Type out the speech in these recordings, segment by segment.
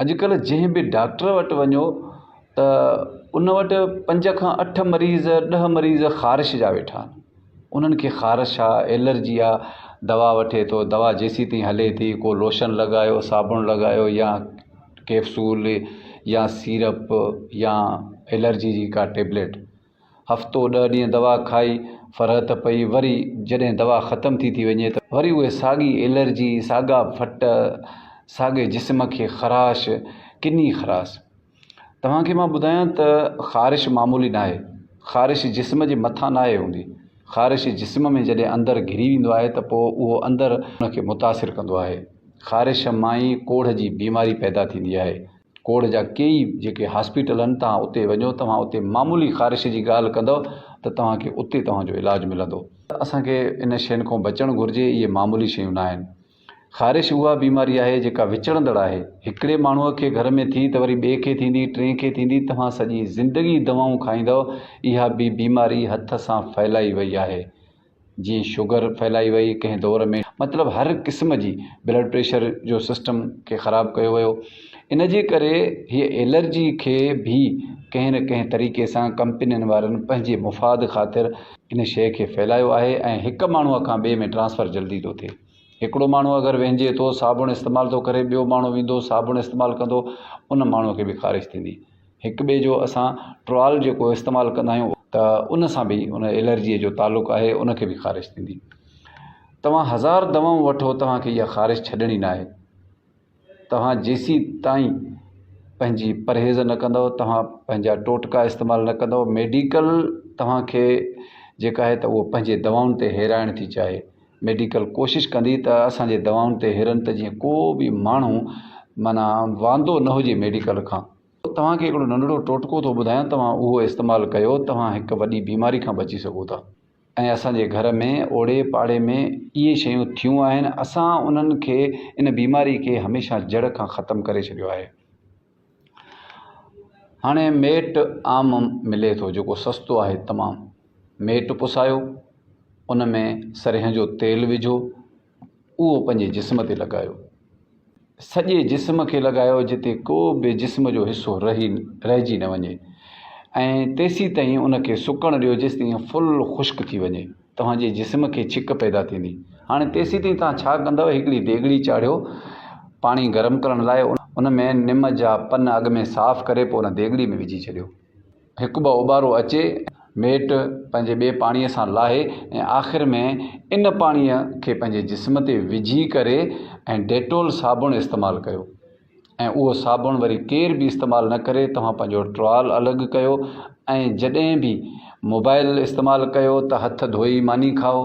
अॼुकल्ह जंहिं बि डॉक्टर वटि वञो त उन वटि 5 खां 8 मरीज़ 10 मरीज़ ख़ारिश जा वेठा आहिनि। उन्हनि खे ख़ारिश आहे, एलर्जी आहे, दवा वठे थो, दवा जेसीं ताईं हले थी, को लोशन लॻायो, साबुण लॻायो या कैप्सूल या सीरप या एलर्जी जी का टेबलेट, हफ़्तो 10 ॾींहं दवा खाई फ़र्क़ त पई, वरी जॾहिं दवा ख़तम थी वञे त वरी उहे साॻी एलर्जी, साॻा फट, साॻे जिस्म खे ख़राश, किनी ख़राश। तव्हांखे मां ॿुधायां त ख़ारिश मामूली न आहे। ख़ारिश जिस्म जे मथां न आहे हूंदी। ख़ारिश जिस्म में जॾहिं अंदरि घिरी वेंदो आहे त पोइ उहो अंदरि उनखे मुतासिर कंदो आहे। ख़ारिश मां ई कोढ़ जी बीमारी पैदा थींदी आहे। कोढ़ जा कई जेके हॉस्पिटल आहिनि, तव्हां उते वञो, तव्हां उते मामूली ख़ारिश जी ॻाल्हि कंदव त तव्हांखे उते तव्हांजो इलाजु मिलंदो। असांखे इन शयुनि खां बचणु घुरिजे। इहे मामूली शयूं न आहिनि। ख़ारिश उहा बीमारी आहे जेका विचड़ंदड़ आहे। हिकिड़े माण्हूअ खे घर में थी त वरी ॿिए खे थींदी, टे खे थींदी। तव्हां सॼी ज़िंदगी दवाऊं खाईंदव। इहा बि बीमारी हथ सां फैलाई वई आहे। जीअं शुगर फैलाई वई कंहिं दौर में, मतिलबु हर क़िस्म जी ब्लड प्रेशर जो सिस्टम खे ख़राबु कयो वियो। इन जे करे हीअ एलर्जी खे बि कंहिं न कंहिं तरीक़े सां कंपनियुनि वारनि पंहिंजे मुफ़ाद ख़ातिर इन शइ खे फैलायो आहे ऐं हिकु माण्हूअ खां ॿिए में ट्रांसफ़र जल्दी थो थिए। हिकिड़ो माण्हू अगरि वञे थो, साबुण इस्तेमालु थो करे, ॿियो माण्हू वेंदो, साबुण इस्तेमालु कंदो, उन माण्हूअ खे बि ख़ारिश थींदी। हिक ॿिए जो असां ट्रॉल जेको इस्तेमालु कंदा आहियूं त उन सां बि उन एलर्जीअ जो तालुक़ु आहे, उनखे बि ख़ारिश थींदी। तव्हां 1000 दवाऊं वठो, तव्हांखे इहा ख़ारिश छॾणी न आहे। तव्हां जेसीं ताईं पंहिंजी परहेज़ न कंदव, तव्हां पंहिंजा टोटका इस्तेमालु न कंदव, मेडिकल तव्हांखे जेका आहे त उहो पंहिंजे दवाउनि ते हेराइण थी चाहे। मेडिकल कोशिशि कंदी त असांजे दवाउनि ते हेरनि त जीअं को बि माण्हू माना वांदो न हुजे मेडिकल खां। तव्हांखे हिकिड़ो नंढिड़ो टोटको थो ॿुधायां, तव्हां उहो इस्तेमालु कयो, तव्हां हिकु वॾी बीमारी खां बची सघो था। ऐं असांजे घर में ओड़े पाड़े में इहे शयूं थियूं आहिनि। असां उन्हनि खे, इन बीमारी खे हमेशह जड़ खां ख़तमु करे छॾियो आहे। हाणे मेट आम मिले थो, जेको सस्तो आहे तमामु। मेट पुसायो, उन में सरह जो तेल विझो, उहो पंहिंजे जिस्म ते लॻायो। सॼे जिस्म खे लॻायो, जिते को बि जिस्म जो हिसो रहिजी न वञे। ऐं तेसीं ताईं उनखे सुकणु ॾियो जेसीं ताईं फुल ख़ुश्क थी वञे। तव्हांजे जिस्म खे छिक पैदा थींदी। हाणे तेसीं ताईं तव्हां छा कंदव, हिकिड़ी देॻड़ी चाढ़ियो, पाणी गरम करण लाइ उन में निम जा पन अॻ में साफ़ु करे पोइ उन देॻड़ी में विझी छॾियो। हिकु ॿ उॿारो अचे, मेट पंहिंजे ॿिए पाणीअ सां लाहे ऐं आख़िर में इन पाणीअ खे पंहिंजे जिस्म ते विझी करे ऐं डेटोल साबुण इस्तेमालु कयो। ऐं उहो साबुण वरी केर बि इस्तेमालु न करे, तव्हां पंहिंजो ट्रॉल अलॻि कयो। ऐं जॾहिं बि मोबाइल इस्तेमालु कयो त हथ धोई मानी खाओ।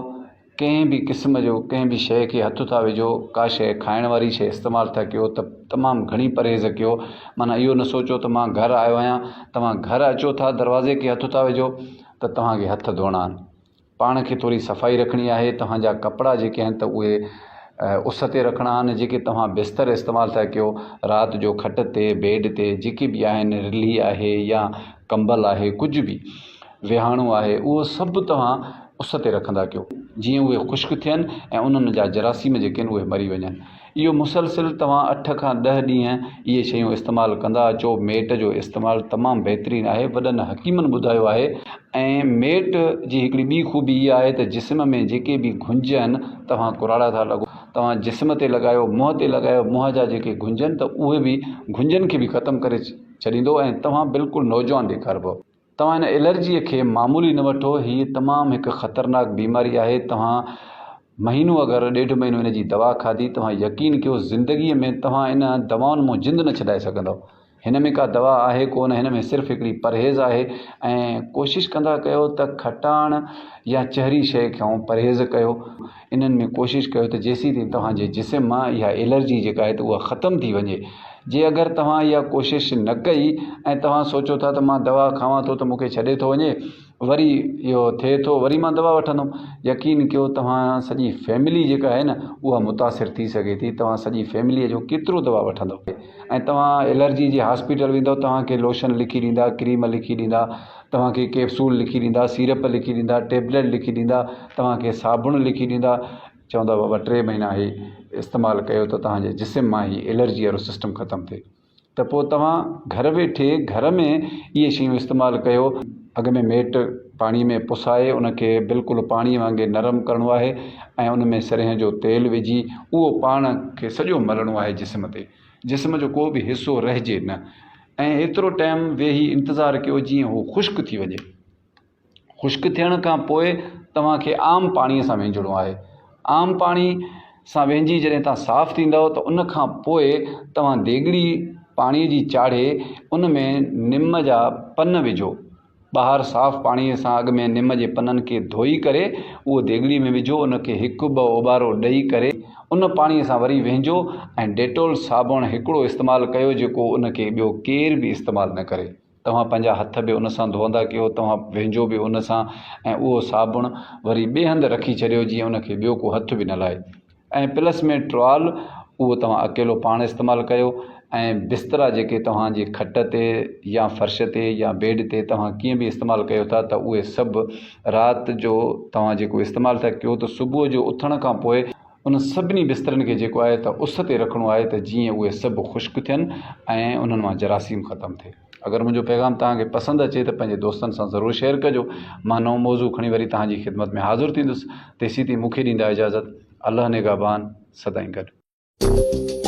कंहिं बि क़िस्म जो कंहिं बि शइ खे हथु था विझो, का शइ खाइण वारी शइ इस्तेमालु था कयो त तमामु घणी परहेज़ कयो। माना इहो न सोचो त मां घरु आयो आहियां, तव्हां घरु अचो था, दरवाज़े खे हथु था विझो त तव्हांखे हथ धोइणा आहिनि। पाण खे थोरी सफ़ाई रखणी आहे। तव्हांजा कपिड़ा जेके आहिनि त उहे उस ते रखणा आहिनि। जेके तव्हां बिस्तर इस्तेमालु था कयो राति जो, खट ते, बेड ते, जेके बि आहिनि, रिली आहे या कंबल आहे, कुझु बि विहाणो आहे, उहो सभु तव्हां उस ते रखंदा कयो, जीअं उहे ख़ुश्क थियनि ऐं उन्हनि जा जरासीम जेके आहिनि उहे मरी वञनि। इहो मुसलसिल तव्हां 8 खां 10 ॾींहं इहे शयूं इस्तेमालु कंदा अचो। मेट जो इस्तेमालु तमामु बहितरीनु आहे, वॾनि हकीमनि ॿुधायो आहे। ऐं मेट जी हिकिड़ी ॿी ख़ूबी इहा आहे त जिस्म में जेके बि घुंज आहिनि, तव्हां कुराड़ा था लॻो, तव्हां जिस्म ते लॻायो, मुंहं ते लॻायो, मुंहं जा जेके घुंज आहिनि त उहे बि घुंजनि खे बि ख़तमु करे छॾींदो ऐं तव्हां बिल्कुलु नौजवान ॾेखारिबो। तव्हां इन एलर्जीअ खे मामूली न वठो। हीअ तमामु हिकु ख़तरनाक बीमारी आहे। तव्हां महीनो अगरि 1.5 महीनो इन जी दवा खाधी, तव्हां यकीन कयो ज़िंदगीअ में तव्हां इन दवाउनि मां जिंदु न छॾाए सघंदव। हिन में का दवा आहे कोन, हिन में सिर्फ़ु हिकिड़ी परहेज़ आहे। ऐं कोशिशि कंदा कयो त खटाण या चहरी शइ खां परहेज़ कयो। इन्हनि में कोशिशि कयो त जेसीं ताईं तव्हांजे जिस्म मां इहा एलर्जी जेका आहे त उहा ख़तमु थी वञे। जे अगरि तव्हां इहा कोशिशि न कई ऐं तव्हां सोचो था त मां दवा खावां थो त मूंखे छॾे थो वञे, वरी इहो थिए थो, वरी मां दवा वठंदुमि, यकीन कयो तव्हां सॼी फैमिली जेका आहे न उहा मुतासिर थी सघे थी। तव्हां सॼी फैमिलीअ जो केतिरो दवा वठंदव। ऐं तव्हां एलर्जी जे हॉस्पिटल वेंदव, तव्हांखे लोशन लिखी ॾींदा, क्रीम लिखी ॾींदा, तव्हांखे कैप्सूल लिखी ॾींदा, सीरप लिखी ॾींदा, टेबलेट लिखी ॾींदा, तव्हांखे साबुण लिखी ॾींदा, चवंदा बाबा 3 महीना ई इस्तेमालु कयो त तव्हांजे जिस्म मां ई एलर्जी वारो सिस्टम ख़तमु थिए। त पोइ तव्हां घर वेठे घर में इहे शयूं इस्तेमालु कयो। अॻ में मेट पाणीअ में पुसाए उनखे बिल्कुलु पाणीअ वांगुरु नरम करिणो आहे ऐं उन में सरिहं जो तेल विझी उहो पाण खे सॼो मलणो आहे जिस्म ते, जिस्म जो को बि हिसो रहिजे न। ऐं एतिरो टाइम वेही इंतज़ारु कयो जीअं उहो ख़ुश्क थी वञे। ख़ुश्क थियण खां पोइ तव्हांखे आम पाणीअ सां वेंझणो आहे। आम पाणी सां वेंझी जॾहिं तव्हां साफ़ु थींदव त उन खां पोइ तव्हां देॻड़ी पाणीअ जी चाढ़े उन में निम जा पन विझो। ॿाहिरि साफ़ु पाणीअ सां अॻ में निम जे पननि खे धोई करे उहो देॻड़ी में विझो, उनखे हिकु ॿ उॿारो ॾेई करे उन पाणीअ सां वरी वेंझो ऐं डेटोल साबुण हिकिड़ो इस्तेमालु कयो जेको उनखे ॿियो केरु बि इस्तेमालु न करे। तव्हां पंहिंजा हथ बि उन सां धोअंदा कयो, तव्हां वेंझो बि उन सां, ऐं उहो साबुण वरी ॿिए हंधि रखी छॾियो जीअं उनखे ॿियो को हथ बि न लाहे। ऐं प्लस में ट्रॉल उहो तव्हां अकेलो पाण इस्तेमालु कयो। ऐं बिस्तरा जेके तव्हांजे खट ते या फर्श ते या बेड ते तव्हां कीअं बि इस्तेमालु कयो था त उहे सभु राति जो तव्हां जेको इस्तेमालु था कयो त सुबुह जो उथण खां पोइ उन सभिनी बिस्तरनि खे जेको आहे त उस ते रखिणो आहे त जीअं उहे सभु ख़ुश्क थियनि ऐं उन्हनि मां जरासीम ख़तमु थिए। अगरि मुंहिंजो पैगाम तव्हांखे पसंदि अचे त पंहिंजे दोस्तनि सां ज़रूरु शेयर कजो। मां नओं मौज़ू खणी वरी तव्हांजी ख़िदमत में हाज़िर थींदुसि। तेसीं ताईं मूंखे ॾींदा इजाज़त। अल्लाह निगहबान, सदाईं गॾु।